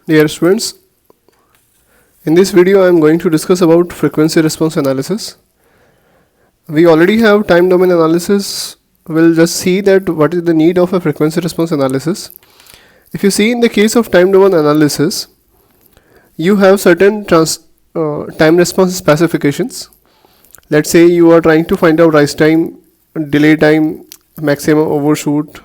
Dear students, in this video I am going to discuss about frequency response analysis. We already have time domain analysis. We'll just see that what is the need of a frequency response analysis. If you see in the case of time domain analysis, you have certain time response specifications. Let's say you are trying to find out rise time, delay time, maximum overshoot.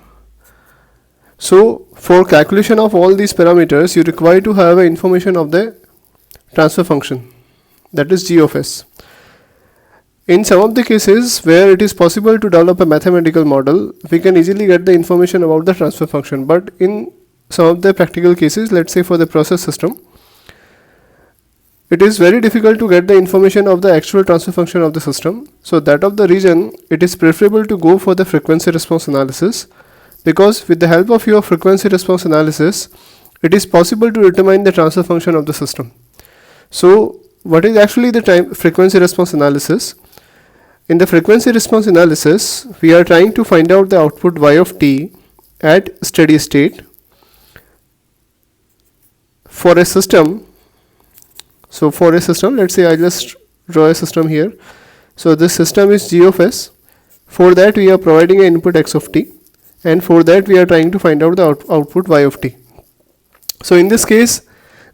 So for calculation of all these parameters, you require to have information of the transfer function, that is g of s. In some of the cases where it is possible to develop a mathematical model, we can easily get the information about the transfer function. But in some of the practical cases, let's say for the process system, it is very difficult to get the information of the actual transfer function of the system. So that of the reason, it is preferable to go for the frequency response analysis, because with the help of your frequency response analysis, it is possible to determine the transfer function of the system. So what is actually the frequency response analysis? In the frequency response analysis, we are trying to find out the output y of t at steady state for a system. So for a system, let's say I just draw a system here. So this system is g of s. For that we are providing an input x of t, and for that we are trying to find out the output y of t. So in this case,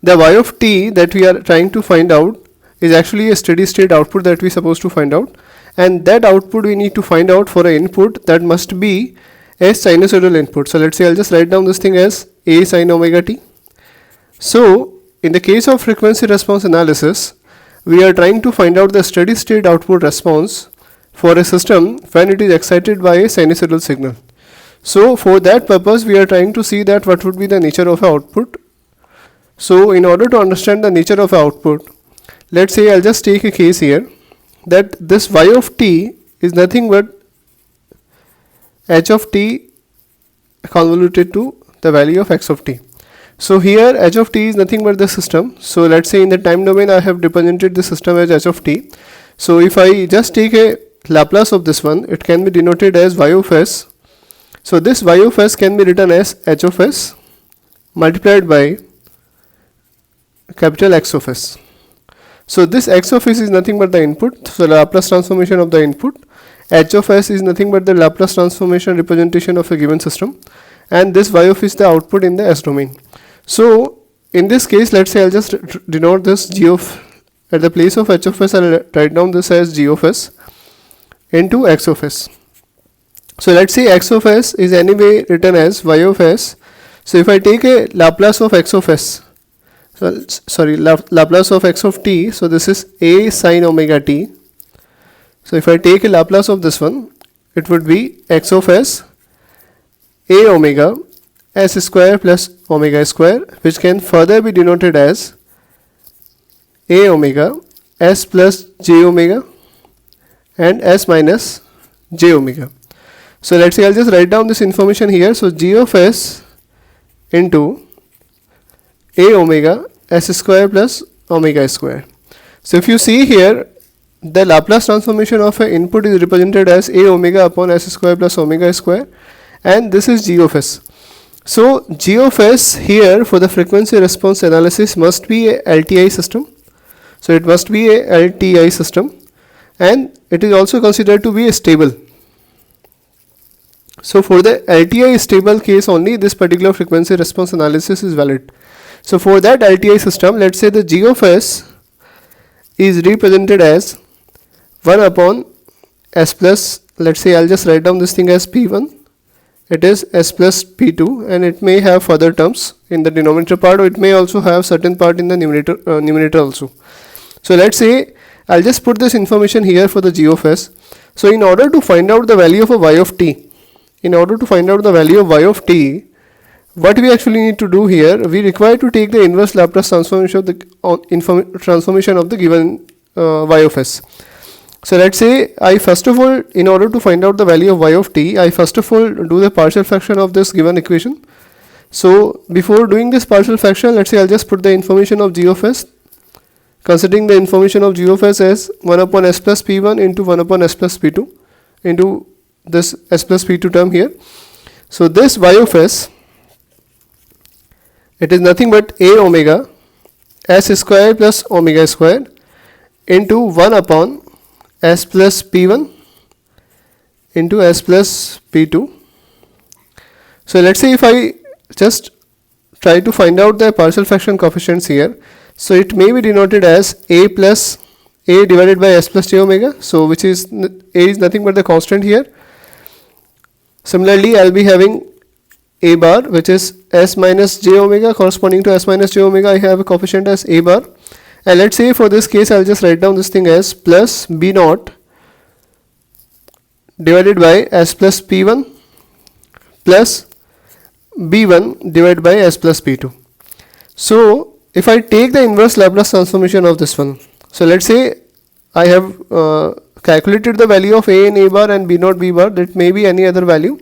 the y of t that we are trying to find out is actually a steady state output that we are supposed to find out, and that output we need to find out for an input that must be a sinusoidal input. So let's say I'll just write down this thing as a sin omega t. So in the case of frequency response analysis, we are trying to find out the steady state output response for a system when it is excited by a sinusoidal signal. So for that purpose, we are trying to see that what would be the nature of output. So in order to understand the nature of output, let's say I'll just take a case here that this y of t is nothing but h of t convoluted to the value of x of t. So here h of t is nothing but the system. So let's say in the time domain I have represented the system as h of t. So if I just take a Laplace of this one, it can be denoted as y of s. So this y of s can be written as h of s multiplied by capital X of s. So this x of s is nothing but the input, so Laplace transformation of the input. H of s is nothing but the Laplace transformation representation of a given system, and this y of s is the output in the s domain. So in this case, let's say I'll just denote this g of, at the place of h of s I'll write down this as g of s into x of s. So let's say x of s is anyway written as y of s. So if I take a Laplace of x of s, Laplace of x of t, so this is a sin omega t. So if I take a Laplace of this one, it would be x of s a omega s square plus omega square, which can further be denoted as a omega s plus j omega and s minus j omega. So let's say I'll just write down this information here. So g of s into a omega s square plus omega square. So if you see here, the Laplace transformation of an input is represented as a omega upon s square plus omega square, and this is g of s. So g of s here for the frequency response analysis must be a LTI system. So it must be a LTI system, and it is also considered to be a stable. So for the LTI stable case only, this particular frequency response analysis is valid. So for that LTI system, let's say the g of s is represented as 1 upon s plus, let's say I'll just write down this thing as p1. It is s plus p2, and it may have further terms in the denominator part, or it may also have certain part in the numerator also. So let's say I'll just put this information here for the g of s. So in order to find out the value of a y of t, what we actually need to do here, we require to take the inverse Laplace transformation of the transformation of the given y of s. So let's say I first of all, in order to find out the value of y of t, I first of all do the partial fraction of this given equation. So before doing this partial fraction, let's say I'll just put the information of g of s, considering the information of g of s as 1 upon s plus p1 into 1 upon s plus p2 into this s plus p2 term here. So this y of s it is nothing but a omega s square plus omega square into 1 upon s plus p1 into s plus p2. So let's say if I just try to find out the partial fraction coefficients here, so it may be denoted as a plus a divided by s plus j omega, so which is a is nothing but the constant here. Similarly, I'll be having a bar, which is s minus j omega, corresponding to s minus j omega. I have a coefficient as a bar, and let's say for this case I'll just write down this thing as plus b naught divided by s plus p1 plus b1 divided by s plus p2. So if I take the inverse Laplace transformation of this one, so let's say I have calculated the value of a in a bar and b naught b bar, that may be any other value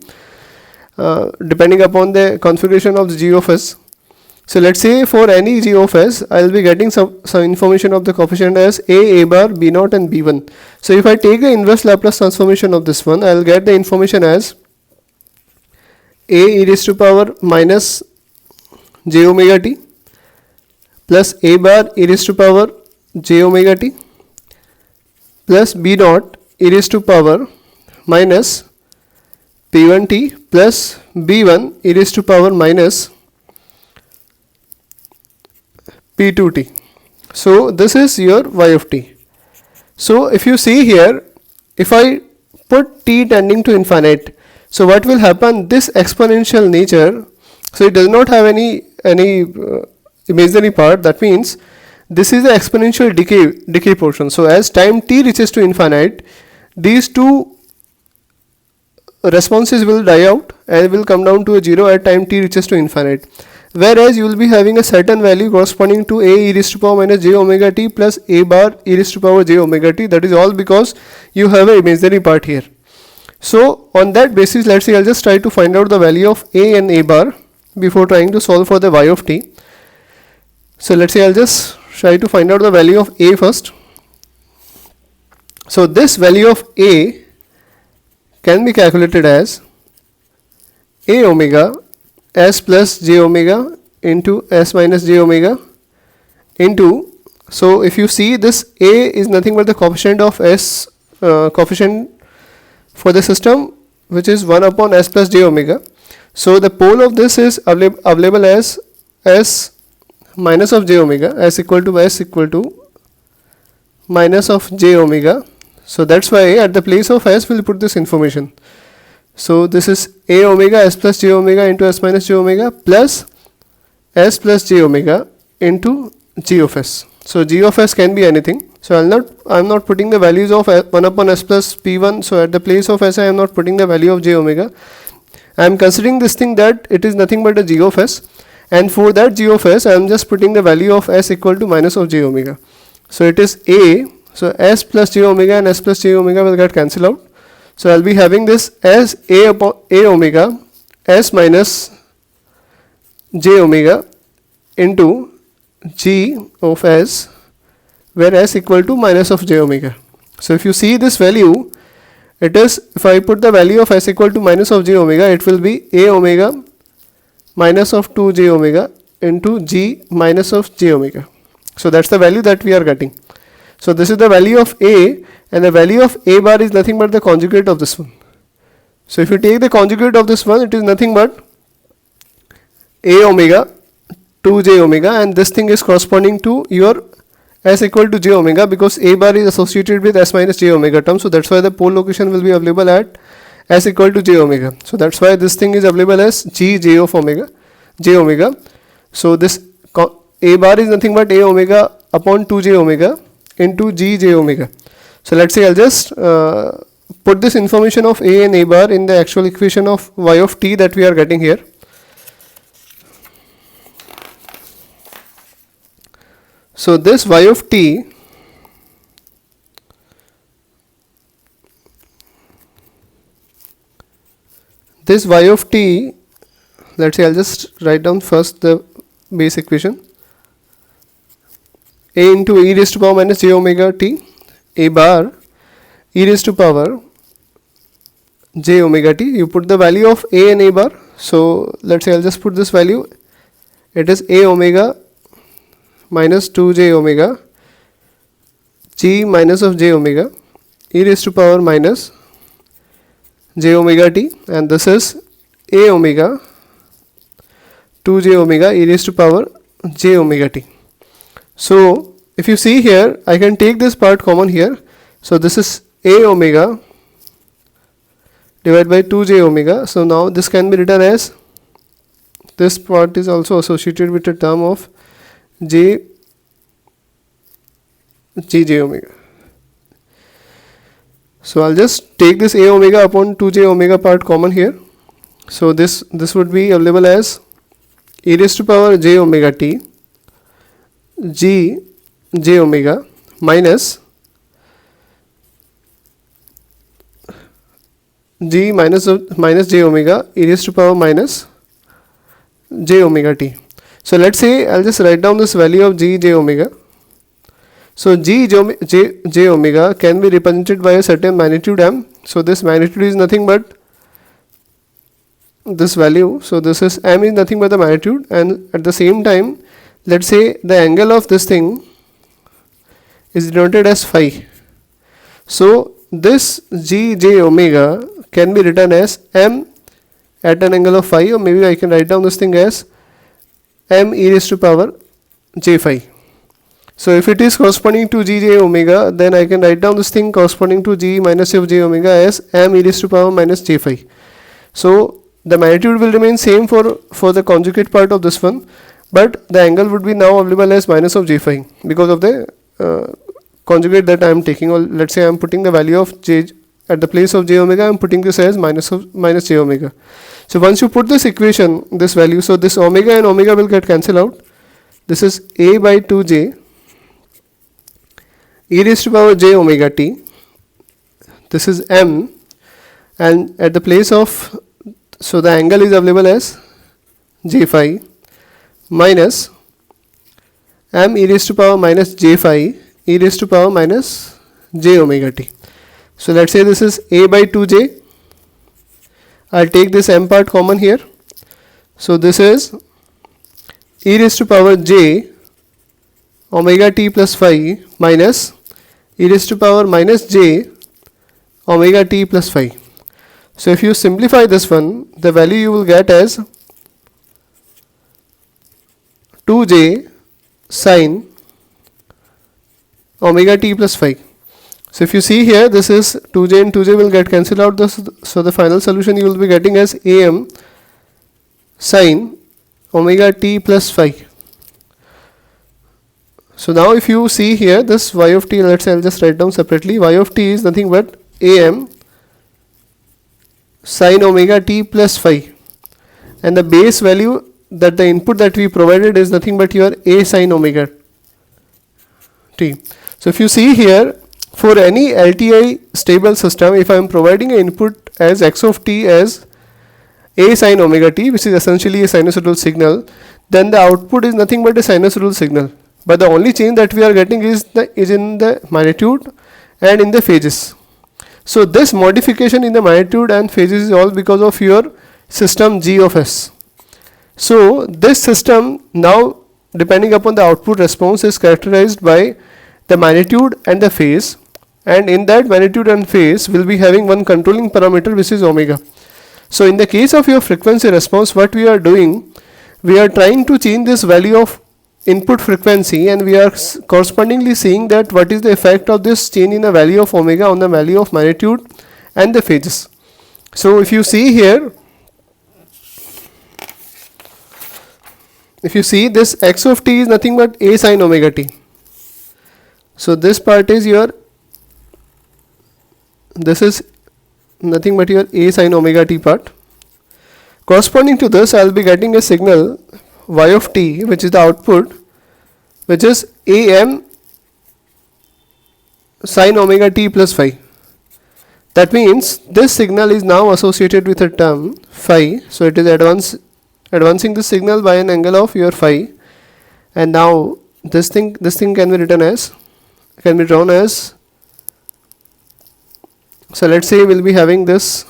depending upon the configuration of the g of s. So let's say for any g of s, I will be getting some information of the coefficient as a bar, b naught and b1. So if I take the inverse Laplace transformation of this one, I will get the information as a e raised to power minus j omega t plus a bar e raised to power j omega t plus b naught e raised to power minus p1 t plus b1 e raised to power minus p2 t. So this is your y of t. So if you see here, if I put t tending to infinite, so what will happen, this exponential nature, so it does not have any imaginary part. That means this is the exponential decay portion. So as time t reaches to infinite, these two responses will die out and will come down to a zero at time t reaches to infinite. Whereas you will be having a certain value corresponding to a e raised to power minus j omega t plus a bar e raised to power j omega t. That is all because you have an imaginary part here. So on that basis, let's say I'll just try to find out the value of a and a bar before trying to solve for the y of t. So let's say I'll just try to find out the value of a first. So this value of a can be calculated as a omega s plus j omega into s minus j omega into, so if you see, this a is nothing but the coefficient of s, coefficient for the system, which is 1 upon s plus j omega. So the pole of this is available as s minus of j omega, s equal to minus of j omega. So that's why at the place of s we'll put this information. So this is a omega s plus j omega into s minus j omega plus s plus j omega into g of s. So g of s can be anything. So I'm not putting the values of 1 upon s plus p1. So at the place of s I am not putting the value of j omega. I am considering this thing that it is nothing but a g of s, and for that g of s I am just putting the value of s equal to minus of j omega. So it is a, so s plus j omega and s plus j omega will get cancelled out. So I'll be having this as a upon a omega s minus j omega into g of s, where s equal to minus of j omega. So if you see this value, it is, if I put the value of s equal to minus of j omega, it will be a omega minus of 2 j omega into g minus of j omega. So that's the value that we are getting. So this is the value of a, and the value of a bar is nothing but the conjugate of this one. So if you take the conjugate of this one, it is nothing but a omega 2 j omega, and this thing is corresponding to your s equal to j omega, because a bar is associated with s minus j omega term. So that's why the pole location will be available at s equal to j omega. So that's why this thing is available as j of omega, j omega. So this a bar is nothing but a omega upon 2 j omega into j omega. So let's say I'll just put this information of a and a bar in the actual equation of y of t that we are getting here. So this y of t let's say I'll just write down first the base equation. A into e raised to power minus j omega t, a bar e raised to power j omega t. You put the value of a and a bar. So let's say I'll just put this value. it is a omega minus 2j omega g minus of j omega e raised to power minus j omega t, and this is a omega 2j omega e raised to power j omega t. So if you see here, I can take this part common here. So this is a omega divided by 2j omega. So now this can be written as, this part is also associated with a term of gj omega. So I'll just take this a omega upon 2j omega part common here. So this would be available as e raised to power j omega t g j omega minus g minus j omega e raised to power minus j omega t. So let's say I'll just write down this value of g j omega. So j omega can be represented by a certain magnitude m. So this magnitude is nothing but this value. So this is m is nothing but the magnitude, and at the same time, let's say the angle of this thing is denoted as phi. So this g j omega can be written as m at an angle of phi, or maybe I can write down this thing as m e raised to power j phi. So if it is corresponding to g j omega, then I can write down this thing corresponding to g minus of j omega as m e raised to power minus j phi. So the magnitude will remain same for the conjugate part of this one, but the angle would be now available as minus of j phi because of the conjugate that I am taking. Or let's say I am putting the value of j at the place of j omega, I am putting this as minus j omega. So once you put this equation, this value, so this omega and omega will get cancelled out. This is a by 2j e raised to power j omega t. This is m, and at the place of, so the angle is available as j phi minus m e raised to power minus j phi e raised to power minus j omega t. So let's say this is a by 2j. I'll take this m part common here. So this is e raised to power j omega t plus phi minus e raised to power minus j omega t plus phi. So if you simplify this one, the value you will get as 2j sine omega t plus phi. So if you see here, this is 2j and 2j will get cancelled out. So the final solution you will be getting as am sine omega t plus phi. So now if you see here, this y of t, let's say I'll just write down separately. Y of t is nothing but am sine omega t plus phi, and the base value that the input that we provided is nothing but your a sine omega t. So if you see here, for any LTI stable system, if I am providing an input as x of t as a sine omega t, which is essentially a sinusoidal signal, then the output is nothing but a sinusoidal signal. But the only change that we are getting is in the magnitude and in the phases. So this modification in the magnitude and phases is all because of your system G of S. So this system now, depending upon the output response, is characterized by the magnitude and the phase, and in that magnitude and phase will be having one controlling parameter, which is omega. So in the case of your frequency response, what we are doing, we are trying to change this value of input frequency, and we are correspondingly seeing that what is the effect of this change in the value of omega on the value of magnitude and the phases. So if you see here, if you see, this x of t is nothing but a sine omega t. So this part is your, this is nothing but your a sine omega t part. Corresponding to this, I will be getting a signal y of t, which is the output, which is am sine omega t plus phi. That means this signal is now associated with a term phi. So it is advancing the signal by an angle of your phi, and now this thing can be written as, can be drawn as, so let's say we'll be having this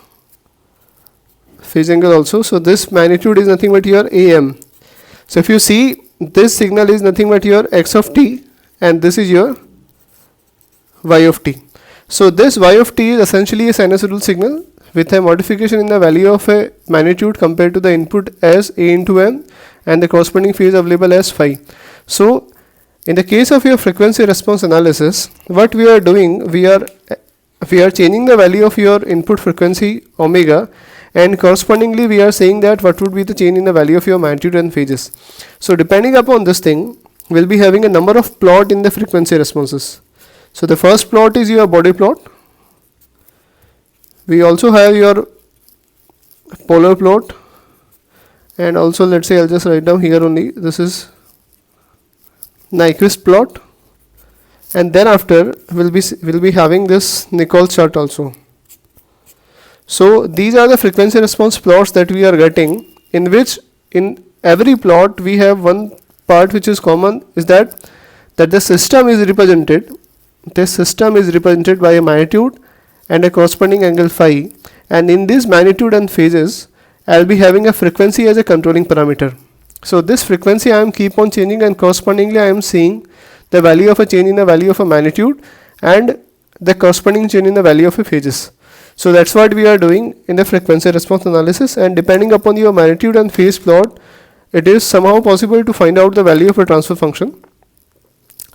phase angle also. So this magnitude is nothing but your am. So if you see, this signal is nothing but your x of t, and this is your y of t. So this y of t is essentially a sinusoidal signal with a modification in the value of a magnitude compared to the input as a into m, and the corresponding phase available as phi. So in the case of your frequency response analysis, what we are doing, we are changing the value of your input frequency omega, and correspondingly we are saying that what would be the change in the value of your magnitude and phases. So depending upon this thing, we'll be having a number of plot in the frequency responses. So the first plot is your body plot. We also have your polar plot, and also let's say I'll just write down here only, this is Nyquist plot, and then after we'll be having this Nichols chart also. So these are the frequency response plots that we are getting, in which in every plot we have one part which is common, is that the system is represented. This system is represented by a magnitude and a corresponding angle phi, and in this magnitude and phases I'll be having a frequency as a controlling parameter. So this frequency I am keep on changing, and correspondingly I am seeing the value of a change in the value of a magnitude and the corresponding change in the value of a phases. So that's what we are doing in the frequency response analysis, and depending upon your magnitude and phase plot, it is somehow possible to find out the value of a transfer function.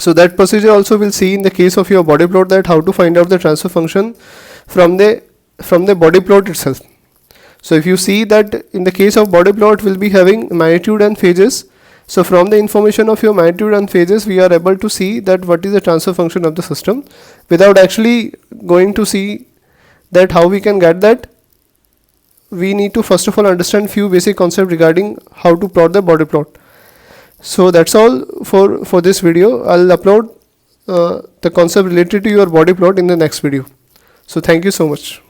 So that procedure also we'll see in the case of your body plot, that how to find out the transfer function from the body plot itself. So if you see that in the case of body plot, we'll be having magnitude and phases. So from the information of your magnitude and phases, we are able to see that what is the transfer function of the system. Without actually going to see that how we can get that, we need to first of all understand few basic concepts regarding how to plot the body plot. So that's all for this video. I'll upload the concept related to your body plot in the next video. So thank you so much.